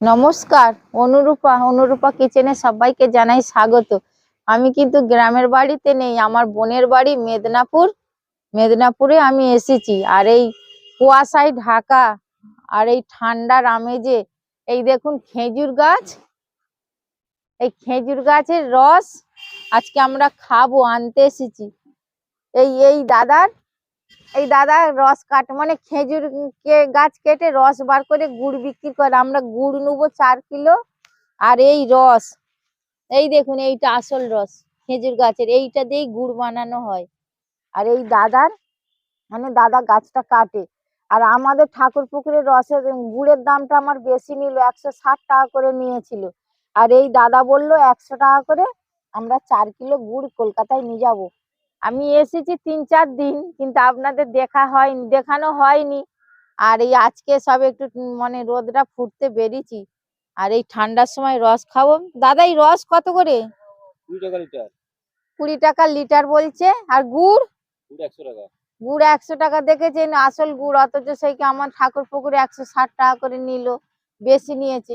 নমস্কার। অনুরূপা কিচেনে সবাইকে জানাই স্বাগত। আমি কিন্তু গ্রামের বাড়িতে নেই, আমার বোনের বাড়ি মেদিনীপুরে আমি এসেছি। আর এই কুয়াশায় ঢাকা আর এই ঠান্ডার আমেজে এই দেখুন খেজুর গাছ, এই খেজুর গাছের রস আজকে আমরা খাবো, আনতে এসেছি। এই দাদা রস কাটে, মানে খেজুর গাছ কেটে রস বার করে গুড় বিক্রি করে। আমরা গুড় নেবো 4 কিলো। আর এই রস, এই দেখুন এইটা আসল রস খেজুর গাছের, এইটা দিয়েই গুড় বানানো হয়। আর এই দাদা গাছটা কাটে। আর আমাদের ঠাকুর পুকুরের রসের গুড়ের দামটা আমার বেশি নিল, 160 টাকা করে নিয়েছিল। আর এই দাদা বললো 100 টাকা করে আমরা 4 কিলো গুড় কলকাতায় নিয়ে যাবো। আমি এসেছি 3-4 দিন, কিন্তু আপনাদের দেখানো হয়নি। আর এই আজকে সব একটু মানে রোদটা ফুটতে বেরিয়েছি। আর এই ঠান্ডার সময় রস খাবো। দাদা এই রস কত করে? 20 টাকা লিটার। 20 টাকা লিটার বলছে। আর গুড়? গুড় 100 টাকা। গুড় 100 টাকা, দেখেছেন আসল গুড়, অথচ সেই আমার ঠাকুর পুকুরে 160 টাকা করে নিল, বেশি নিয়েছে।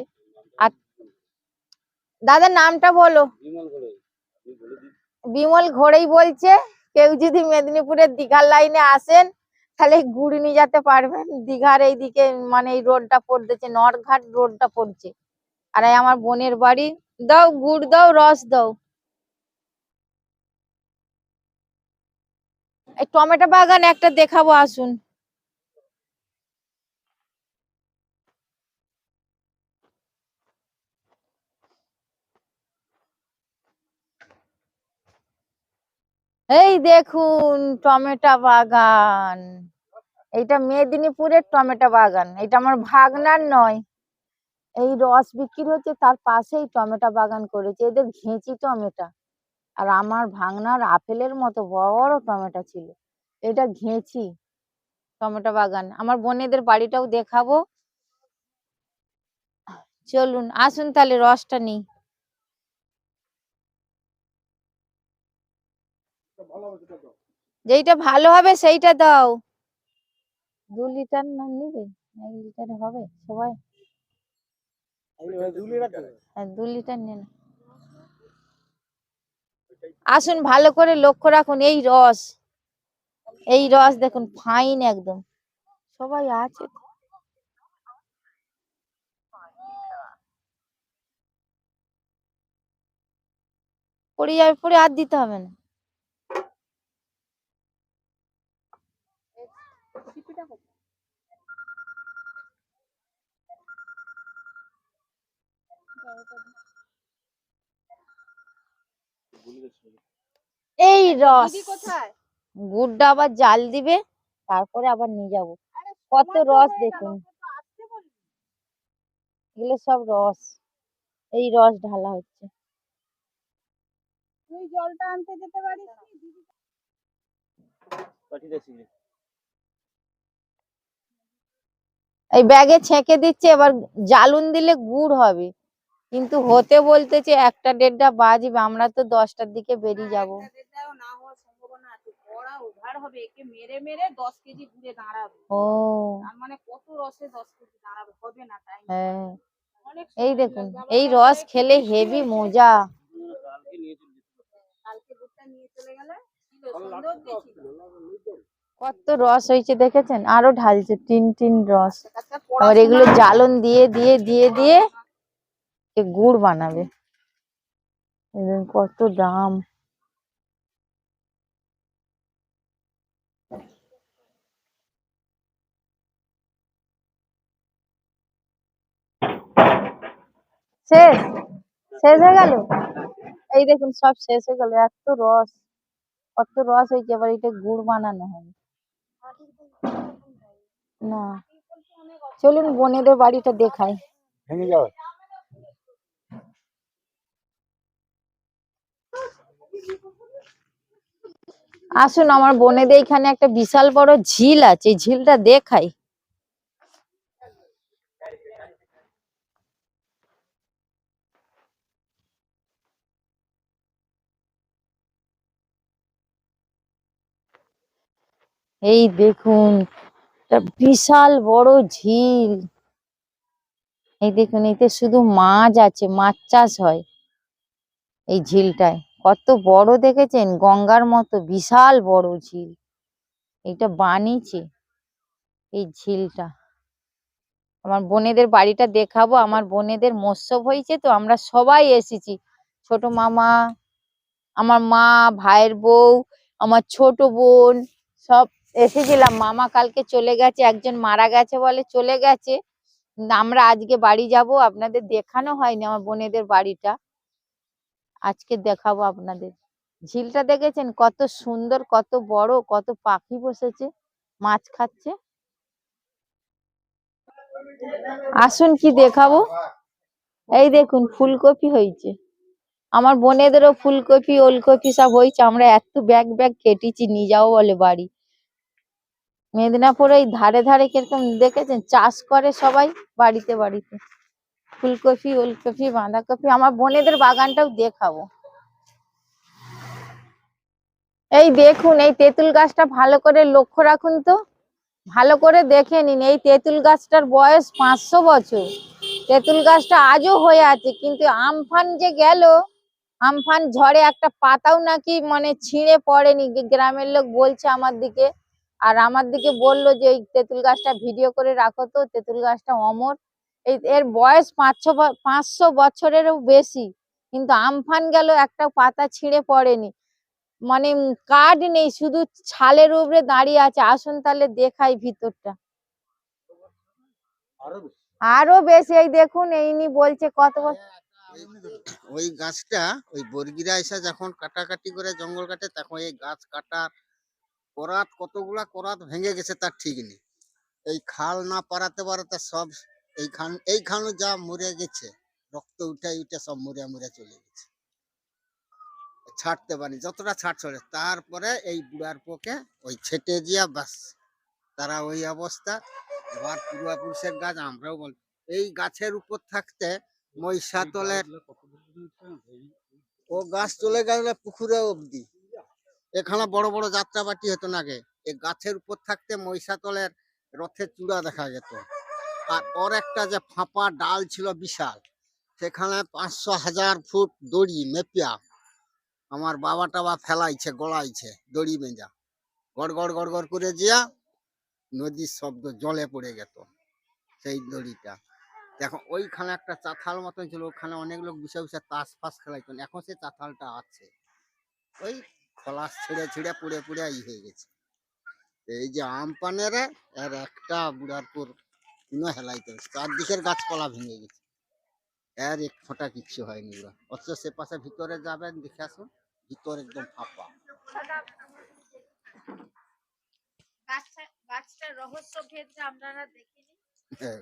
আর দাদার নামটা বলো। বিমল ঘোড়েই বলছে। কেউ যদি মেদিনীপুরের দীঘার লাইনে আসেন তাহলে গুড় নিয়ে যেতে পারবেন। দীঘার এইদিকে মানে এই রোডটা পড়তেছে, নরঘাট রোডটা পড়ছে। আর এই আমার বোনের বাড়ি। দাও গুড় দাও, রস দাও। এই টমেটো বাগান একটা দেখাবো, আসুন। এই দেখুন টমেটো বাগান, এইটা মেদিনীপুরের টমেটো বাগান। এটা আমার ভাগনার নয়, এই রস বিক্রি হচ্ছে তার পাশেই টমেটো বাগান করেছে। এদের ঘেঁচি টমেটো। আর আমার ভাগনার আপেলের মতো বড় টমেটো ছিল, এটা ঘেঁচি টমেটো বাগান। আমার বোনেদের বাড়িটাও দেখাবো, চলুন আসুন তাহলে রসটা নিই। যেইটা ভালো হবে সেইটা দাও। 2 লিটার না নিবে? 1 লিটারে হবে সবাই? 2 লিটার নেন। আসুন, ভালো করে লক্ষ্য রাখুন। এই রস দেখুন ফাইন একদম। সবাই আছে, পড়ে যাবে, পড়ে আর দিতে হবে না। এই রস, গুড়টা আবার জাল দিবে, তারপরে আবার নিয়ে যাব। কত রস দেখুন, এগুলো সব রস। এই রস ঢালা হচ্ছে। তুই জলটা আনতে যেতে পারিস? এই ব্যাগে ছেঁকে দিচ্ছে, এবার জ্বালুন দিলে গুড় হবে। কিন্তু হতে বলতেছে 1টা 1:30 বাজবে, আমরা তো 10টার দিকে বেরিয়ে যাব। না হওয়ার সম্ভাবনা আছে, বড়া উধার হবে, একে মেরে মেরে 10 কেজি ঘুরে দাঁড়াবে। ও তার মানে কত রসে 10 কেজি দাঁড়াবে, হবে না টাইম। হ্যাঁ, এই দেখুন এই রস খেলে হেভি মজা। কালকে দুধটা নিয়ে চলে গেলে সুন্দর দিয়েছিল। কত রস হয়েছে দেখেছেন, আরো ঢালছে টিন রস। আবার এগুলো জ্বালন দিয়ে দিয়ে দিয়ে দিয়ে গুড় বানাবে। কত দাম। শেষ শেষ হয়ে গেল। এই দেখুন সব শেষ হয়ে গেল, এত রস, কত রস হয়েছে। এবার এটা গুড় বানানো হবে না। চলুন বোনেদের বাড়িটা দেখাই। ভেঙে যাবে। আসুন, আমার বোনেদের এখানে একটা বিশাল বড় ঝিল আছে, এই ঝিলটা দেখাই। এই দেখুন একটা বিশাল বড় ঝিল। এই দেখুন এতে শুধু মাছ আছে, মাছ চাষ হয় এই ঝিলটায়। কত বড় দেখেছেন, গঙ্গার মতো বিশাল বড় ঝিল। এটা বানিয়েছে এই ঝিলটা। আমার বোনেদের বাড়িটা দেখাবো। আমার বোনেদের মৎস্য হয়েছে, তো আমরা সবাই এসেছি, ছোট মামা, আমার মা, ভাইয়ের বউ, আমার ছোট বোন, সব এসেছিলাম। মামা কালকে চলে গেছে, একজন মারা গেছে বলে চলে গেছে। কিন্তু আমরা আজকে বাড়ি যাব, আপনাদের দেখানো হয়নি আমার বোনেদের বাড়িটা, আজকে দেখাবো আপনাদের। ঝিলটা দেখেছেন কত সুন্দর, কত বড়, কত পাখি বসেছে মাছ খাচ্ছে। আসুন কি দেখাবো। এই দেখুন ফুলকপি হয়েছে, আমার বোনেদেরও ফুলকপি ওলকপি সব হয়েছে। আমরা এত ব্যাগ ব্যাগ কেটেছি, নিয়ে যাবো বলে বাড়ি। মেদিনীপুরে এই ধারে ধারে কিরকম দেখেছেন চাষ করে সবাই, বাড়িতে বাড়িতে ফুলকপি ওলকপি বাঁধাকপি। আমার বোনেদের বাগানটাও দেখাবো। এই দেখুন এই তেঁতুল গাছটা ভালো করে লক্ষ্য রাখুন তো, ভালো করে দেখে নিন। এই তেঁতুল গাছটার বয়স 500 বছর। তেঁতুল গাছটা আজও হয়ে আছে, কিন্তু আমফান যে গেল, আমফান ঝড়ে একটা পাতাও নাকি মানে ছিঁড়ে পড়েনি, গ্রামের লোক বলছে আমার দিকে। আর আমার দিকে বললো যে এই তেঁতুল গাছটা ভিডিও করে রাখো, তো তেঁতুল গাছটা অমর। এর বয়স 500 বছরেরও বেশি, কিন্তু আমফান গেল একটা পাতা ছিঁড়ে পড়েনি, মানে কাঠ নেই, শুধু ছালের উপরে দাঁড়িয়ে আছে। আসুন তাহলে দেখাই ভিতরটা। আরো বেশি, এই দেখুন এইনি বলছে কত বছর। ওই গাছটা ওই বর্গিরা এসে যখন কাটাকাটি করে জঙ্গল কাটে, তখন এই গাছ কাটার করাত কতগুলা করাত ভেঙে গেছে তার ঠিক নেই। এই খাল না পারাতে পারাতে সব এইখানে যা মরে গেছে, রক্ত উঠে উঠে সব মরে মরে চলে গেছে, ছাড়তে পারি যতটা ছাড় চলে। তারপরে এই বুড়ার পোকে ওই ছেটে দিয়া বাস, তারা ওই অবস্থা। এবার পূর্বপুরুষের গাছ, আমরাও বল এই গাছের উপর থাকতে মহিষাতলের ও গাছ চলে গেলে পুকুরে অবধি। এখানে বড় বড় যাত্রাবাটি হতো না আগে, এই গাছের উপর থাকতে মহিষাতলের রথের চূড়া দেখা যেত। আর ওর একটা যে ফাঁপা ডাল ছিল বিশাল, সেখানে 500,000 ফুট দড়ি মেপিয়া আমার বাবা টাবা ফেলাইছে, গলাইছে দড়ি বেঁধা, গড় গড় গড় গড় করে যা নদীর শব্দ জলে পড়ে গেত সেই দড়িটা। দেখো ওইখানে একটা চাতাল মতন ছিল, ওখানে অনেক লোক বসে বসে তাস ফাস খেলাইতো। এখন সেই চাতালটা আছে, ওই খলাস ছিঁড়ে ছিঁড়ে পুড়ে পুড়ে হয়ে গেছে। এই যে আমপানের আর একটা বুড়ারপুর কোনো হেলাইতে, চারদিকের গাছপালা ভেঙে গেছে, আর এক ফোঁটা কিচ্ছু হয়নি ওরা। অথচ সে পাশে ভিতরে যাবেন, দেখে আসুন, ভিতরে একদম ফাঁপা। গাছটার রহস্য ভেদটা আপনারা দেখিনি। হ্যাঁ।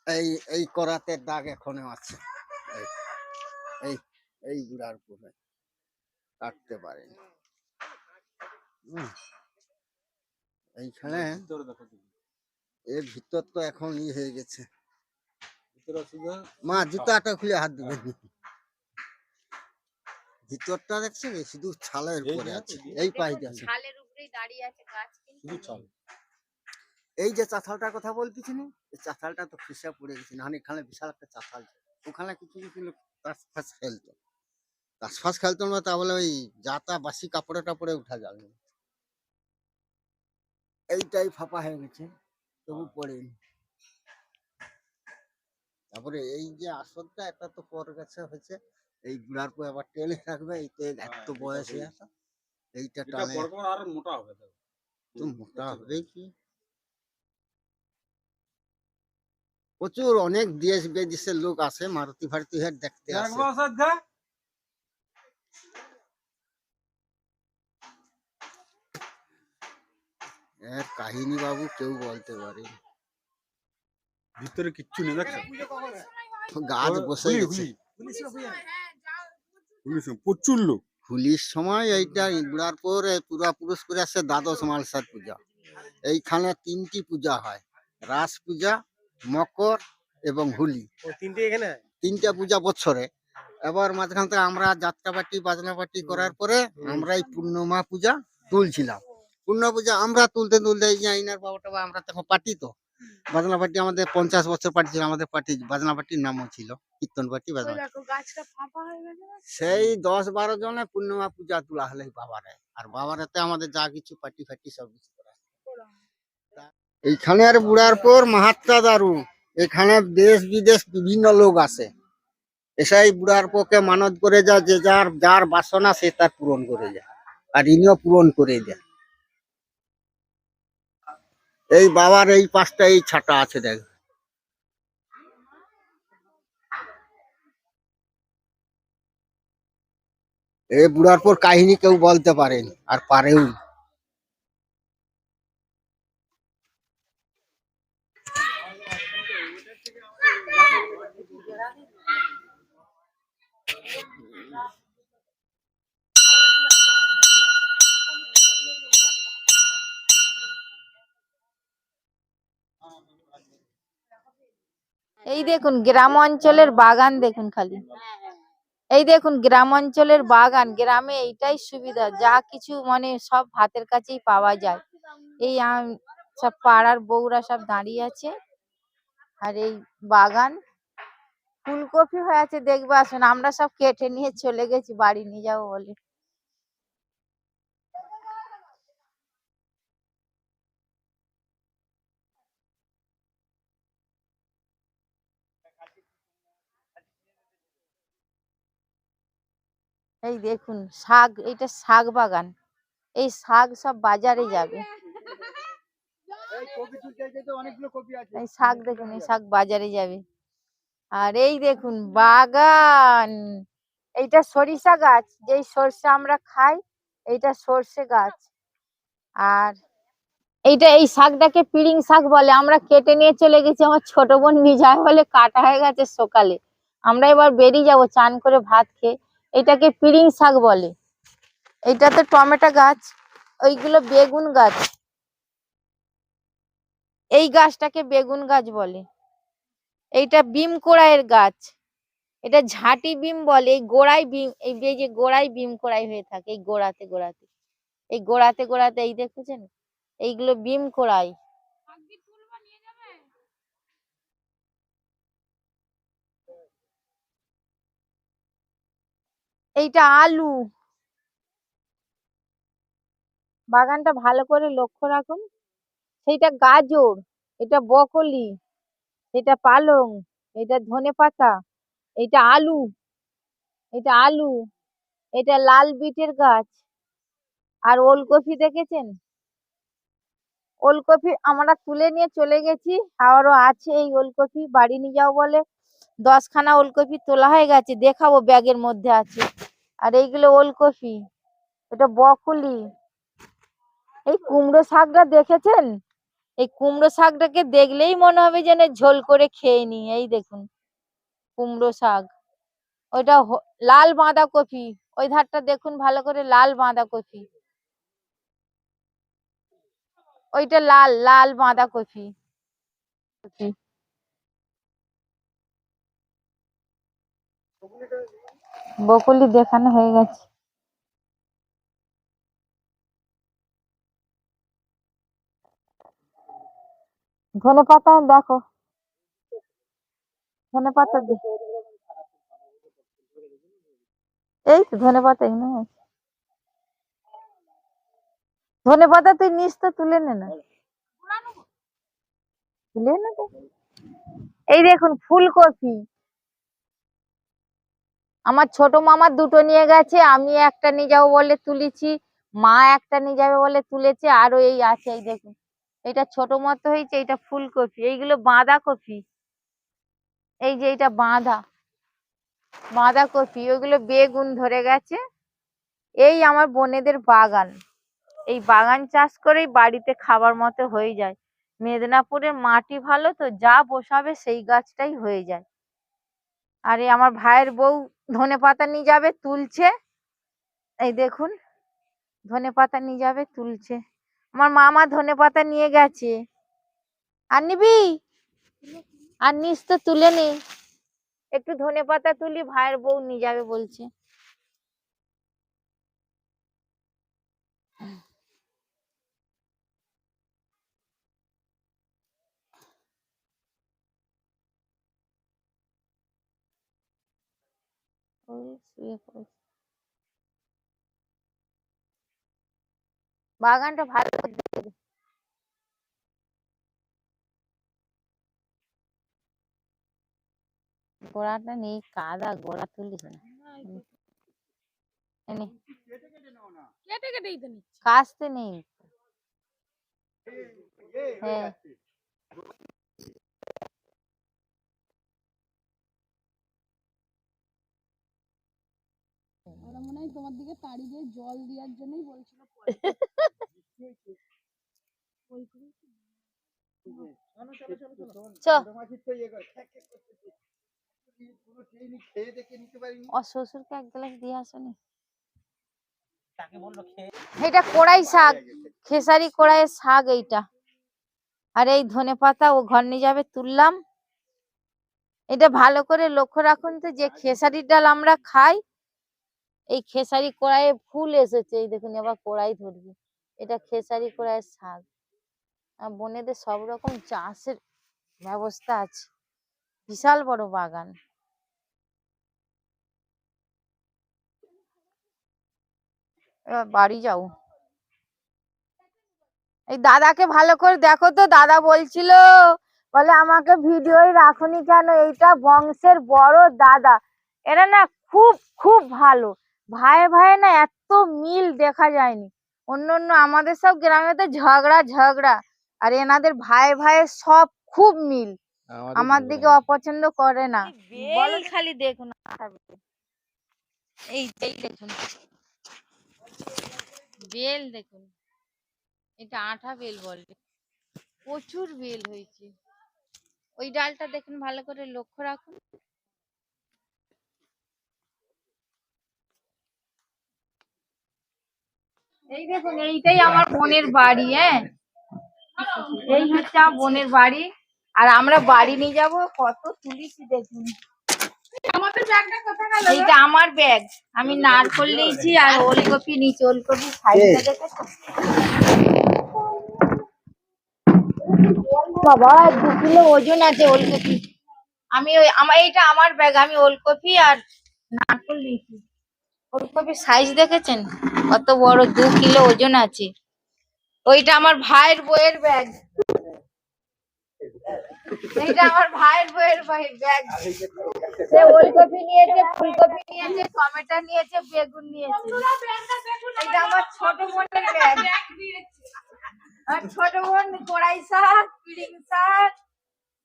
এই এই করাতের দাগ এখনো আছে, এই এই এই বুড়ারপুরে কাটতে পারেনি। এইখানে এর ভিতর তো এখন হয়ে গেছে। মা জুতাটা খুলে হাত দিবেন। ভিতরটা দেখছেন শুধু ছালের উপরে আছে, এই পাইতে আছে ছালের উপরেই দাঁড়িয়ে আছে গাছ, কিন্তু এই যে চাতালটার কথা বলতেছি না, এই চাতালটা তো খসে পড়ে গেছে। না এখানে বিশাল একটা চাতাল ছিল, ওখানে কিছু কিছু লোক তাস ফাস খেলতো। তাস ফাস খেলতো না, তাহলে ওই যাতা বাসি কাপড়ে টাপড়ে উঠা যাবে না। এইটাই ফাঁপা হয়ে গেছে, তবু পড়েনি। তারপরে এই যে আসলটা, এটা তো পর গেছে হয়েছে, এই বুড়ার পর আবার টেনে রাখবে। এইতে এত বয়স হয়ে আসা, এইটা টানে আর মোটা হবে, তো মোটা হবে কি। প্রচুর অনেক দেশ বিদেশের লোক আসে, মারুতি ফারুতি হেড দেখতে আসে। এর কাহিনী বাবু কেউ বলতে পারে। ভিতরে কিচ্ছু নেই, দেখছো গাছ বসে গেছে প্রচুর লোক। হোলির সময় এইটা বুড়ার পরে পূর্বপুরুষ করে আসছে দ্বাদশ মালসার পূজা। এইখানে 3টি পূজা হয়, রাস পূজা, মকর এবং হোলি। তিনটা পূজা বছরে। এবার মাঝখান থেকে আমরা যাত্রাপাটি বাজনাপাটি করার পরে আমরা এই পূর্ণিমা পূজা তুলছিলাম। পূর্ণ পূজা আমরা তুলতে তুলতে এই যে আইনার বাবাটা, আমরা তখন পাটি তো বাজনা পার্টি আমাদের 50 বছর পার্টি ছিল, আমাদের পার্টি বাজনা পার্টির নামও ছিল কীর্তন পার্টি ওই বাজনা পার্টি। দেখো গাছটা ফাঁপা হয়ে গেছে না? সেই 10-12 জনে পূর্ণিমা পূজা তোলা হলে বাবারে, আর বাবারেতে আমাদের যা কিছু পার্টি ফার্টি সব কিছু করা হয়। এইখানের বুড়ারপুর মাহাত্মা দারু, এখানে দেশ বিদেশ বিভিন্ন লোক আসে, এসাই বুড়ারপুরকে মানত করে যায়, যে যার যার বাসনা সে তার পূরণ করে যায়, আর ইনিও পূরণ করে দেয়। এই বাবার এই পাশটা এই ছাটা আছে দেখ। এই বুড়ারপুর কাহিনী কেউ বলতে পারেনি, আর পারেও না। এই দেখুন গ্রাম অঞ্চলের বাগান দেখুন খালি। এই দেখুন গ্রাম অঞ্চলের বাগান, গ্রামে এইটাই সুবিধা, যা কিছু মানে সব হাতের কাছেই পাওয়া যায়। এই সব পাড়ার বউরা সব দাঁড়িয়ে আছে, আর এই বাগান ফুলকপি হয়ে আছে, দেখবে আসুন। আমরা সব কেটে নিয়ে চলে গেছি বাড়ি নিয়ে যাবো বলে। এই দেখুন শাক, এটা শাক বাগান। এই শাক সব বাজারে যাবে। এই শাক দেখুন, এই শাক বাজারে যাবে। আর এই দেখুন বাগান, এইটা সরিষা গাছ, যেই সরষে আমরা খাই, এইটা সরষে গাছ। আর এইটা, এই শাকটাকে পিড়িং শাক বলে। আমরা কেটে নিয়ে চলে গেছি, আমার ছোট বোন নিয়ে যায় বলে কাটা হয়ে গেছে সকালে। আমরা এবার বেরিয়ে যাবো চান করে ভাত খেয়ে। এটাকে পিড়িং শাক বলে। এইটা তো টমেটো গাছ, ওইগুলো বেগুন গাছ। এই গাছটাকে বেগুন গাছ বলে। এইটা বিম কোড়াইয়ের গাছ, এটা ঝাঁটি বিম বলে। এই গোড়ায় বিম, এই যে গোড়ায় বিম কোড়াই হয়ে থাকে, এই গোড়াতে গোড়াতে, এই গোড়াতে গোড়াতে, এই দেখেছেন, এইগুলো বিম কোড়াই। এইটা আলু। বাগানটা ভালো করে লক্ষ্য রাখুন। সেইটা গাজর, এটা বকলি, এটা পালং, এটা ধনেপাতা, এটা আলু, এটা আলু, এটা লাল বিটের গাছ। আর ওলকপি দেখেছেন, ওলকপি আমরা তুলে নিয়ে চলে গেছি, আরো আছে এই ওলকপি, বাড়ি নিয়ে যাও বলে 10খানা ওলকপি তোলা হয়ে গেছে, দেখাবো ব্যাগের মধ্যে আছে। আর এইগুলো ওলকপি, এটা বকুলি। এই কুমড়ো শাকটা দেখেছেন, এই কুমড়ো শাকটাকে দেখলেই মনে হবে যেন ঝোল করে খেয়ে নি। এই দেখুন কুমড়ো শাক। ওইটা লাল বাঁধাকপি, ওই ধারটা দেখুন ভালো করে, লাল বাঁধাকপি। ওইটা লাল লাল বাঁধাকপি। বকুলি দেখানো হয়ে গেছে। ধনেপাতা দেখো, ধনেপাতা এই তো ধনেপাতা এখানে আছে। ধনেপাতা তুই নিস তো, তুলে নে না, তুলে নে তো। এই দেখুন ফুলকপি, আমার ছোট মামা দুটো নিয়ে গেছে, আমি একটা নিয়ে যাবো বলে তুলেছি, মা একটা নিয়ে যাবে বলে তুলেছে, আরো এই আছে। এই দেখুন এটা ছোট মতো হয়েছে, এটা ফুলকপি। এইগুলো বাঁধাকপি, এই যে এটা বাঁধাকপি, ওইগুলো বেগুন ধরে গেছে। এই আমার বোনেদের বাগান, এই বাগান চাষ করেই বাড়িতে খাবার মতো হয়ে যায়। মেদিনীপুরের মাটি ভালো তো, যা বসাবে সেই গাছটাই হয়ে যায়। আর এই আমার ভাইয়ের বউ ধনেপাতা নিয়ে যাবে, তুলছে। এই দেখুন ধনেপাতা নিয়ে যাবে, তুলছে। আমার মামা ধনেপাতা নিয়ে গেছে। আর নিবি? আর নিস তো, তুলে নে। একটু ধনেপাতা তুলি, ভাইয়ের বউ নিয়ে যাবে বলছে। করে শুয়ে পড়েছে। বাগানটা ভালো করে দেখে দে। গোড়াটা নেই, কাদা, গোড়া তুলিস না। এনে কেটে কেটেই তো নিচ্ছি। কাস্তে নেই। হ্যাঁ ওরা মনে হয় তোমার দিকে তাড়ি দিয়ে জল দেওয়ার জন্যই বলছিল চ ও শ্বশুরকে এক গ্লাস দিয়ে আসনি। এটা কড়াই শাক, খেসারি কড়াইয়ের শাক এইটা। আর এই ধনেপাতা ও ঘর নিয়ে যাবে, তুললাম। এটা ভালো করে লক্ষ্য রাখুন তো, যে খেসারির ডাল আমরা খাই, এই খেসারি কড়াইয়ে ফুল এসেছে। এই দেখুন, এবার কড়াই ধরবে। এটা খেসারি কড়াইয়ের শাক। আর বোনেদের সব রকম চাষের ব্যবস্থা আছে, বিশাল বড় বাগান। এবার বাড়ি যাও। এই দাদাকে ভালো করে দেখো তো, দাদা বলছিল, বলে আমাকে ভিডিওই রাখুনি কেন, এইটা বংশের বড় দাদা। এরা না খুব খুব ভালো, ভাই ভাই না এত মিল দেখা যায়নি। অন্য অন্য আমাদের সব গ্রামে তো ঝগড়া ঝগড়া, আর এনাদের ভাই ভাইয়ের সব খুব মিল। আমার দিকে অপছন্দ করে না। বেল খালি দেখুন, এই দেখুন বেল দেখুন, এটা আঠা বেল বলে, প্রচুর বেল হয়েছে। ওই ডালটা দেখুন, ভালো করে লক্ষ্য রাখুন। এই দেখুন, এইটাই আমার বোনের বাড়ি। হ্যাঁ, এই হচ্ছে আমার বোনের বাড়ি। আর আমরা বাড়ি নিয়ে যাব, কত তুলিছি দেখুন। আমাদের ব্যাগটা কোথায় গেল? এইটা আমার ব্যাগ, আমি নারকল নিয়েছি আর ওলকপি নিয়েছি। ওলকপি সাইজটা দেখেছো বাবা, 2 কিলো ওজন আছে ওলকপি। এইটা আমার ব্যাগ, আমি ওলকপি আর নারকল নিয়েছি। ওলকপির সাইজ দেখেছেন কত বড়, 2 কিলো ওজন আছে। ওইটা আমার ভাইয়ের বইয়ের ব্যাগ, এইটা আমার ভাইয়ের বইয়ের ব্যাগ। সে ওলকপি নিয়েছে, ফুলকপি নিয়েছে, টমেটো নিয়েছে, বেগুন নিয়েছে। এটা আমার ছোট বোনের ব্যাগ। আর ছোট বোন কড়াই শাক, পিড়িং শাক,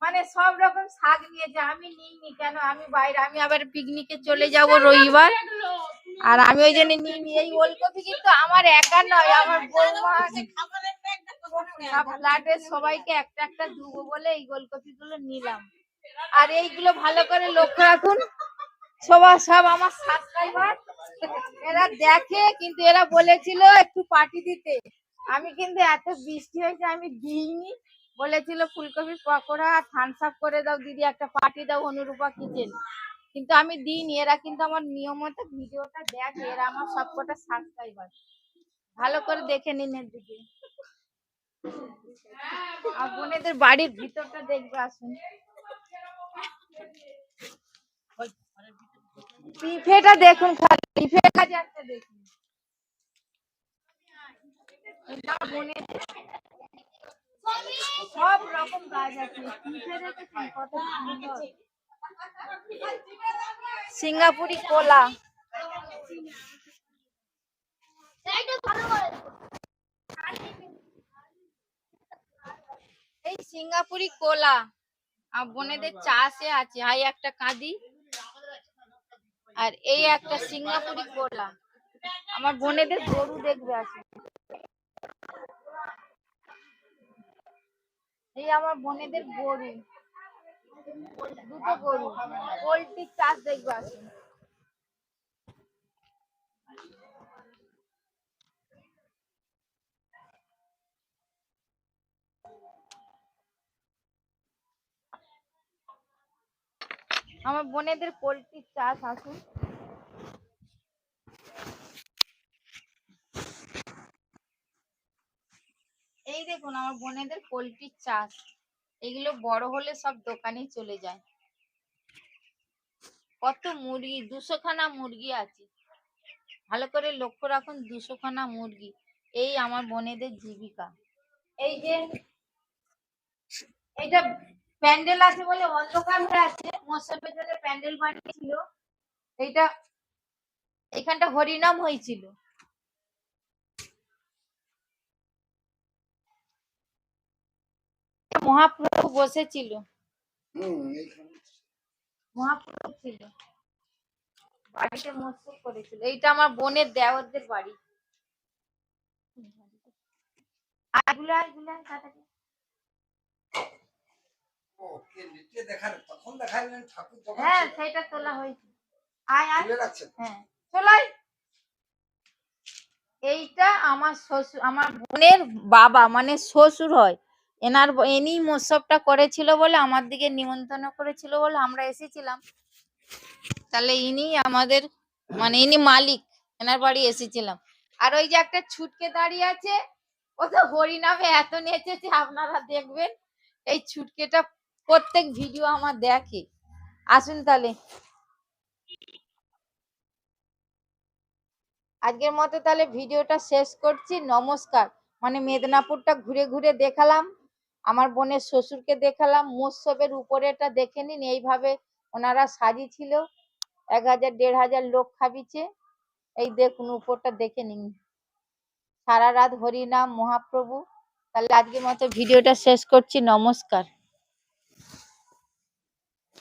মানে সব রকম শাক নিয়েছে। আমি নিইনি কেন, আমি বাইরে, আমি আবার পিকনিকে চলে যাব রবিবার, আর আমি ওই জন্য নিইনি। এই ওলকপি কিন্তু আমার একা নয়, আমার বৌমা ফ্ল্যাটের সবাইকে একটা একটা দেবো বলে এই ওলকপি গুলো নিলাম। আর এইগুলো ভালো করে লক্ষ্য রাখুন, সব আমার সাবস্ক্রাইবার, এরা দেখে, কিন্তু এরা বলেছিল একটু পার্টি দিতে। আমি কিন্তু এত বৃষ্টি হয়েছে আমি দিইনি, বলেছিল ফুলকপি পকোড়া আর থামস আপ করে দাও দিদি, একটা পার্টি দাও অনুরূপা কিচেন, কিন্তু আমি দিইনি। এরা কিন্তু আমার নিয়মিত ভিডিওটা দেখে, এরা আমার সবকটা সাবস্ক্রাইবার। ভালো করে দেখে নিন এর দিকে। আর বোনেদের বাড়ির ভিতরটা দেখবে, আসুন। পিফেটা দেখুন, খালি পিফে গাছ একটা দেখুন। এটা বোনেদের সব রকম গাছ আছে। পিফে দেখেছেন কত সুন্দর, সিঙ্গাপুরি কলা। এই সিঙ্গাপুরি কলা আর বোনেদের চাষে আছে। হাই একটা কাঁদি, আর এই একটা সিঙ্গাপুরি কলা। আমার বোনেদের গরু দেখবে, আছে। এই আমার বোনেদের গরু, 2টো গরু, পোল্ট্রির চাষ দেখবে, আসুন। আমার বোনেদের পোল্ট্রির চাষ, আসুন। এই দেখুন আমার বোনেদের পোল্ট্রির চাষ, এগুলো বড় হলে সব দোকানে চলে যায়। কত মুরগি, 200খানা মুরগি আছে। ভালো করে লক্ষ্য রাখুন, 200খানা মুরগি। এই আমার বোনেদের জীবিকা। এই যে এইটা প্যান্ডেল আছে বলে অন্ধকার হয়ে আছে, মোসবের জন্য প্যান্ডেল বানিয়েছিল। এইটা এখানটা হরিনাম হয়েছিল। মহাপ্রভু বসেছিল, মহাপ্রভু ছিল বাড়িতে, মস্তক করেছিল। এইটা আমার বোনের দেওরদের বাড়ি। আগুলা আগুলা তাড়াতাড়ি। হ্যাঁ সেটা তোলা হয়েছে। আয় আয়, হ্যাঁ চলাই। এইটা আমার শ্বশুর, আমার বোনের বাবা মানে শ্বশুর হয়। ইনি মৎসবটা করেছিল বলে, আমার দিকে নিমন্ত্রণ করেছিল বলে আমরা এসেছিলাম। তাহলে ইনি আমাদের মানে ইনি মালিক, এনার বাড়ি এসেছিলাম। আর ওই যে একটা ছুটকে দাঁড়িয়ে আছে, ও তো হরিনামে এত নেচেছে, আপনারা দেখবেন। এই ছুটকেটা প্রত্যেক ভিডিও আমার দেখে। আসুন তাহলে আজকের মতো তাহলে ভিডিওটা শেষ করছি। নমস্কার। মানে মেদিনীপুরটা ঘুরে ঘুরে দেখালাম, আমার বোনের শ্বশুরকে দেখালাম। মৎসবের উপরেটা দেখে নিন, এইভাবে ওনারা সাজিয়েছিল। 1000 1500 লোক খাবিছে। এই দেখুন উপরটা দেখে নিন, সারা রাত হরিনাম মহাপ্রভু। তাহলে আজকের মতো ভিডিওটা শেষ করছি। নমস্কার।